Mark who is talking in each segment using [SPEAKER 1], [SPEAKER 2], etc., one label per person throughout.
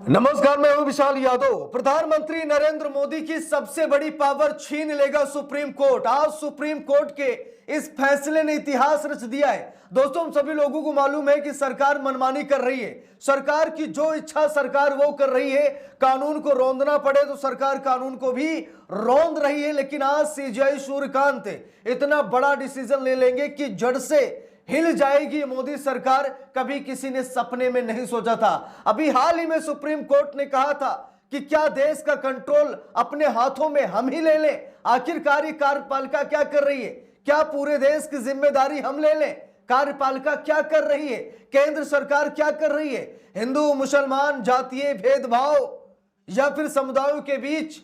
[SPEAKER 1] नमस्कार, मैं हूं विशाल यादव। प्रधानमंत्री नरेंद्र मोदी की सबसे बड़ी पावर छीन लेगा सुप्रीम कोर्ट। आज सुप्रीम कोर्ट के इस फैसले ने इतिहास रच दिया है। दोस्तों, हम सभी लोगों को मालूम है कि सरकार मनमानी कर रही है। सरकार की जो इच्छा सरकार वो कर रही है। कानून को रौंदना पड़े तो सरकार कानून को भी रौंद रही है। लेकिन आज सीजेआई सूर्यकांत इतना बड़ा डिसीजन ले लेंगे कि जड़ से हिल जाएगी मोदी सरकार। कभी किसी ने सपने में नहीं सोचा था। अभी हाल ही में सुप्रीम कोर्ट ने कहा था कि क्या देश का कंट्रोल अपने हाथों में हम ही ले लें। आखिरकार ये कार्यपालिका क्या कर रही है? क्या पूरे देश की जिम्मेदारी हम ले लें? कार्यपालिका क्या कर रही है? केंद्र सरकार क्या कर रही है? हिंदू मुसलमान जातीय भेदभाव या फिर समुदायों के बीच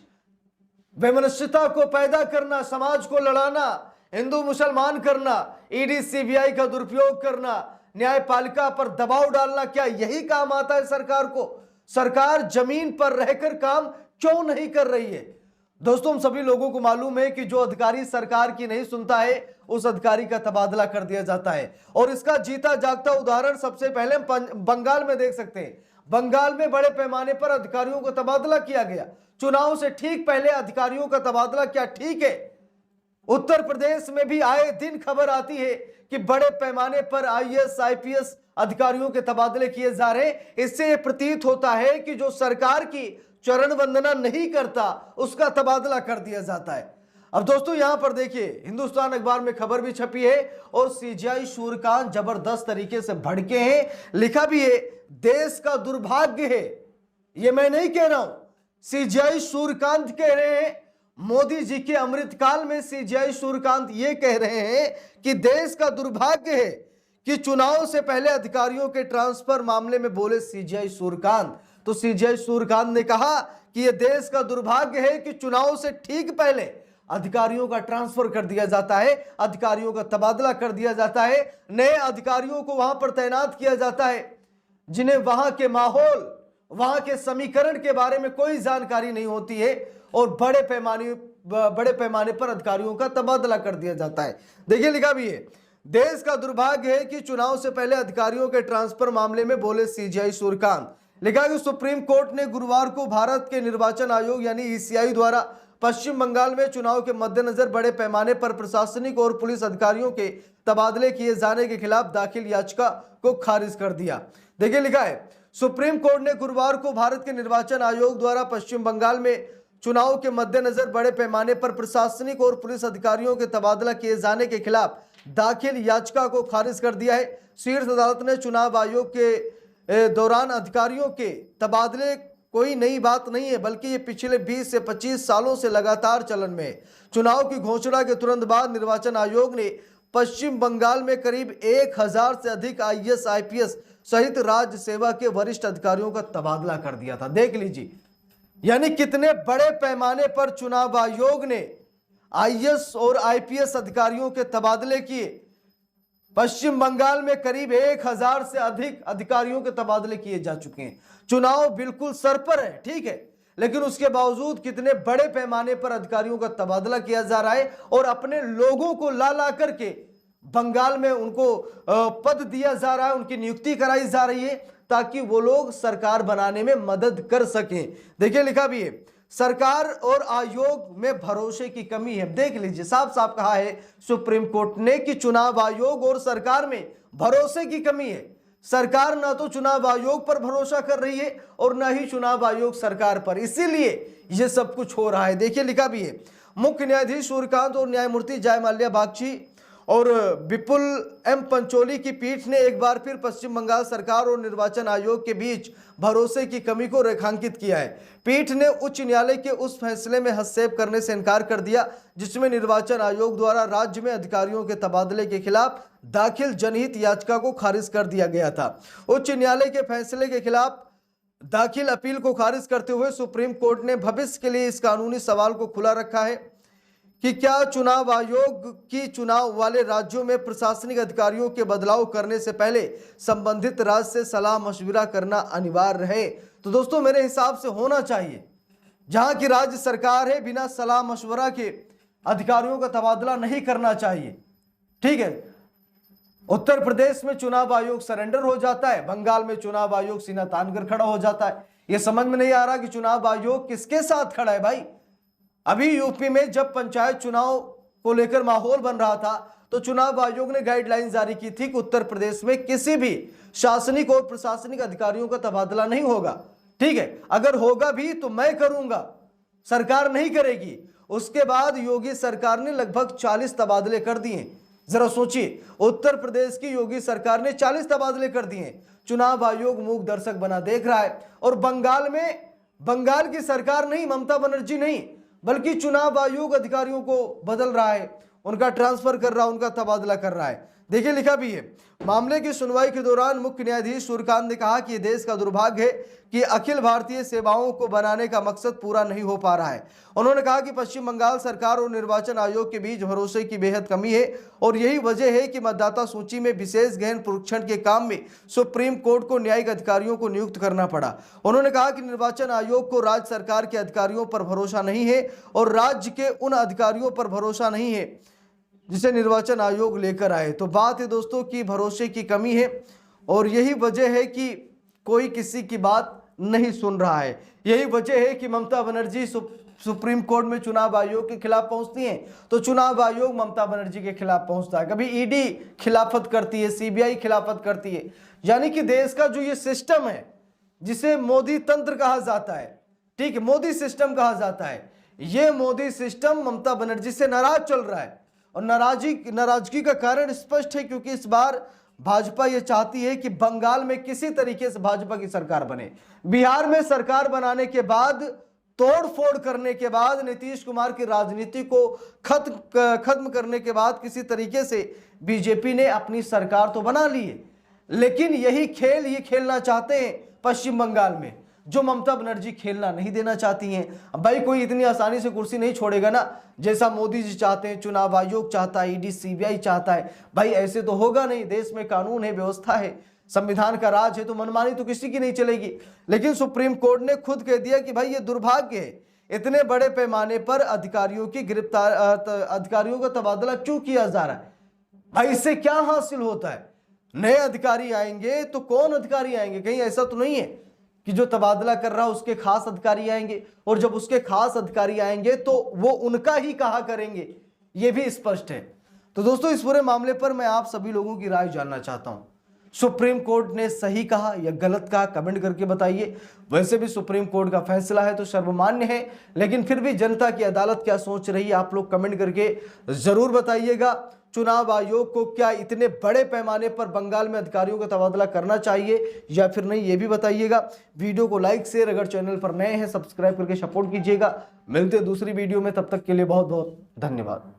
[SPEAKER 1] वैमनस्यता को पैदा करना, समाज को लड़ाना, हिंदू मुसलमान करना, ईडी सीबीआई का दुरुपयोग करना, न्यायपालिका पर दबाव डालना, क्या यही काम आता है सरकार को? सरकार जमीन पर रहकर काम क्यों नहीं कर रही है? दोस्तों, हम सभी लोगों को मालूम है कि जो अधिकारी सरकार की नहीं सुनता है उस अधिकारी का तबादला कर दिया जाता है। और इसका जीता जागता उदाहरण सबसे पहले बंगाल में देख सकते हैं। बंगाल में बड़े पैमाने पर अधिकारियों का तबादला किया गया। चुनाव से ठीक पहले अधिकारियों का तबादला क्या ठीक है? उत्तर प्रदेश में भी आए दिन खबर आती है कि बड़े पैमाने पर आईएएस आईपीएस अधिकारियों के तबादले किए जा रहे हैं। इससे यह प्रतीत होता है कि जो सरकार की चरण वंदना नहीं करता उसका तबादला कर दिया जाता है। अब दोस्तों, यहां पर देखिए, हिंदुस्तान अखबार में खबर भी छपी है और सीजेआई सूर्यकांत जबरदस्त तरीके से भड़के हैं। लिखा भी है, देश का दुर्भाग्य है। यह मैं नहीं कह रहा हूं, सीजेआई सूर्यकांत कह रहे हैं। मोदी जी के अमृतकाल में सीजेआई सूर्यकांत ये कह रहे हैं कि देश का दुर्भाग्य है कि चुनाव से पहले अधिकारियों के ट्रांसफर मामले में बोले सीजेआई सूर्यकांत। तो सीजेआई सूर्यकांत ने कहा कि यह देश का दुर्भाग्य है कि चुनाव से ठीक पहले अधिकारियों का ट्रांसफर कर दिया जाता है, अधिकारियों का तबादला कर दिया जाता है, नए अधिकारियों को वहां पर तैनात किया जाता है जिन्हें वहां के माहौल, वहां के समीकरण के बारे में कोई जानकारी नहीं होती है और बड़े पैमाने पर अधिकारियों का तबादला कर दिया जाता है। देखिए, लिखा भी है, देश का दुर्भाग्य है कि चुनाव से पहले अधिकारियों के ट्रांसफर मामले में बोले सीजेआई सूर्यकांत। लिखा कि सुप्रीम कोर्ट ने गुरुवार को भारत के निर्वाचन आयोग यानी ईसीआई द्वारा पश्चिम बंगाल में चुनाव के मद्देनजर बड़े पैमाने पर प्रशासनिक और पुलिस अधिकारियों के तबादले किए जाने के खिलाफ दाखिल याचिका को खारिज कर दिया। देखिए, लिखा है, सुप्रीम कोर्ट ने गुरुवार को भारत के निर्वाचन आयोग द्वारा पश्चिम बंगाल में चुनाव के मद्देनजर बड़े पैमाने पर प्रशासनिक और पुलिस अधिकारियों के तबादला किए जाने के खिलाफ दाखिल याचिका को खारिज कर दिया है। शीर्ष अदालत ने चुनाव आयोग के दौरान अधिकारियों के तबादले कोई नई बात नहीं है, बल्कि ये पिछले 20 से 25 सालों से लगातार चलन में है। चुनाव की घोषणा के तुरंत बाद निर्वाचन आयोग ने पश्चिम बंगाल में करीब 1000 से अधिक आईएएस आईपीएस सहित राज्य सेवा के वरिष्ठ अधिकारियों का तबादला कर दिया था। देख लीजिए, यानी कितने बड़े पैमाने पर चुनाव आयोग ने आईएएस और आईपीएस अधिकारियों के तबादले किए। पश्चिम बंगाल में करीब 1000 से अधिक अधिकारियों के तबादले किए जा चुके हैं। चुनाव बिल्कुल सर पर है, ठीक है, लेकिन उसके बावजूद कितने बड़े पैमाने पर अधिकारियों का तबादला किया जा रहा है और अपने लोगों को ला ला करके बंगाल में उनको पद दिया जा रहा है, उनकी नियुक्ति कराई जा रही है ताकि वो लोग सरकार बनाने में मदद कर सकें। देखिए, लिखा भी है, सरकार और आयोग में भरोसे की कमी है। देख लीजिए, साफ साफ कहा है सुप्रीम कोर्ट ने कि चुनाव आयोग और सरकार में भरोसे की कमी है। सरकार ना तो चुनाव आयोग पर भरोसा कर रही है और ना ही चुनाव आयोग सरकार पर, इसीलिए ये सब कुछ हो रहा है। देखिए, लिखा भी है, मुख्य न्यायाधीश सूर्यकांत और न्यायमूर्ति जय माल्या बागची और विपुल एम पंचोली की पीठ ने एक बार फिर पश्चिम बंगाल सरकार और निर्वाचन आयोग के बीच भरोसे की कमी को रेखांकित किया है। पीठ ने उच्च न्यायालय के उस फैसले में हस्तक्षेप करने से इनकार कर दिया जिसमें निर्वाचन आयोग द्वारा राज्य में अधिकारियों के तबादले के खिलाफ दाखिल जनहित याचिका को खारिज कर दिया गया था। उच्च न्यायालय के फैसले के खिलाफ दाखिल अपील को खारिज करते हुए सुप्रीम कोर्ट ने भविष्य के लिए इस कानूनी सवाल को खुला रखा है कि क्या चुनाव आयोग की चुनाव वाले राज्यों में प्रशासनिक अधिकारियों के बदलाव करने से पहले संबंधित राज्य से सलाह मशविरा करना अनिवार्य है। तो दोस्तों, मेरे हिसाब से होना चाहिए। जहां की राज्य सरकार है, बिना सलाह मशवरा के अधिकारियों का तबादला नहीं करना चाहिए, ठीक है। उत्तर प्रदेश में चुनाव आयोग सरेंडर हो जाता है, बंगाल में चुनाव आयोग सीना तान कर खड़ा हो जाता है। ये समझ में नहीं आ रहा कि चुनाव आयोग किसके साथ खड़ा है भाई। अभी यूपी में जब पंचायत चुनाव को लेकर माहौल बन रहा था तो चुनाव आयोग ने गाइडलाइन जारी की थी कि उत्तर प्रदेश में किसी भी शासनिक और प्रशासनिक अधिकारियों का तबादला नहीं होगा। ठीक है, अगर होगा भी तो मैं करूंगा, सरकार नहीं करेगी। उसके बाद योगी सरकार ने लगभग 40 तबादले कर दिए। जरा सोचिए, उत्तर प्रदेश की योगी सरकार ने 40 तबादले कर दिए। चुनाव आयोग मूक दर्शक बना देख रहा है। और बंगाल की सरकार नहीं, ममता बनर्जी नहीं, बल्कि चुनाव आयोग अधिकारियों को बदल रहा है, उनका ट्रांसफर कर रहा है, उनका तबादला कर रहा है। देखिए लिखा भी है, मामले की सुनवाई के दौरान मुख्य न्यायाधीश सूर्यकांत ने कहा कि देश का दुर्भाग्य है कि अखिल भारतीय सेवाओं को बनाने का मकसद पूरा नहीं हो पा रहा है। उन्होंने कहा कि पश्चिम बंगाल सरकार और निर्वाचन आयोग के बीच भरोसे की बेहद कमी है और यही वजह है कि मतदाता सूची में विशेष गहन परीक्षण के काम में सुप्रीम कोर्ट को न्यायिक अधिकारियों को नियुक्त करना पड़ा। उन्होंने कहा कि निर्वाचन आयोग को राज्य सरकार के अधिकारियों पर भरोसा नहीं है और राज्य के उन अधिकारियों पर भरोसा नहीं है जिसे निर्वाचन आयोग लेकर आए। तो बात है दोस्तों कि भरोसे की कमी है और यही वजह है कि कोई किसी की बात नहीं सुन रहा है। यही वजह है कि ममता बनर्जी सुप्रीम कोर्ट में चुनाव आयोग के खिलाफ पहुंचती हैं तो चुनाव आयोग ममता बनर्जी के खिलाफ पहुंचता है। कभी ईडी खिलाफत करती है, सीबीआई खिलाफत करती है। यानी कि देश का जो ये सिस्टम है जिसे मोदी तंत्र कहा जाता है, ठीक है, मोदी सिस्टम कहा जाता है, ये मोदी सिस्टम ममता बनर्जी से नाराज चल रहा है। और नाराजगी का कारण स्पष्ट है क्योंकि इस बार भाजपा ये चाहती है कि बंगाल में किसी तरीके से भाजपा की सरकार बने। बिहार में सरकार बनाने के बाद, तोड़फोड़ करने के बाद, नीतीश कुमार की राजनीति को खत्म करने के बाद किसी तरीके से बीजेपी ने अपनी सरकार तो बना ली है, लेकिन यही खेल ये खेलना चाहते हैं पश्चिम बंगाल में, जो ममता बनर्जी खेलना नहीं देना चाहती हैं। अब भाई कोई इतनी आसानी से कुर्सी नहीं छोड़ेगा ना, जैसा मोदी जी चाहते हैं, चुनाव आयोग चाहता है, ईडी सीबीआई चाहता है। भाई ऐसे तो होगा नहीं, देश में कानून है, व्यवस्था है, संविधान का राज है, तो मनमानी तो किसी की नहीं चलेगी। लेकिन सुप्रीम कोर्ट ने खुद कह दिया कि भाई ये दुर्भाग्य है, इतने बड़े पैमाने पर अधिकारियों का तबादला क्यों किया जा रहा है। भाई इससे क्या हासिल होता है? नए अधिकारी आएंगे तो कौन अधिकारी आएंगे? कहीं ऐसा तो नहीं है कि जो तबादला कर रहा है उसके खास अधिकारी आएंगे, और जब उसके खास अधिकारी आएंगे तो वो उनका ही कहा करेंगे, ये भी स्पष्ट है। तो दोस्तों इस पूरे मामले पर मैं आप सभी लोगों की राय जानना चाहता हूं। सुप्रीम कोर्ट ने सही कहा या गलत कहा, कमेंट करके बताइए। वैसे भी सुप्रीम कोर्ट का फैसला है तो सर्वमान्य है, लेकिन फिर भी जनता की अदालत क्या सोच रही है आप लोग कमेंट करके जरूर बताइएगा। चुनाव आयोग को क्या इतने बड़े पैमाने पर बंगाल में अधिकारियों का तबादला करना चाहिए या फिर नहीं, ये भी बताइएगा। वीडियो को लाइक शेयर, अगर चैनल पर नए हैं सब्सक्राइब करके सपोर्ट कीजिएगा। मिलते हैं दूसरी वीडियो में, तब तक के लिए बहुत बहुत धन्यवाद।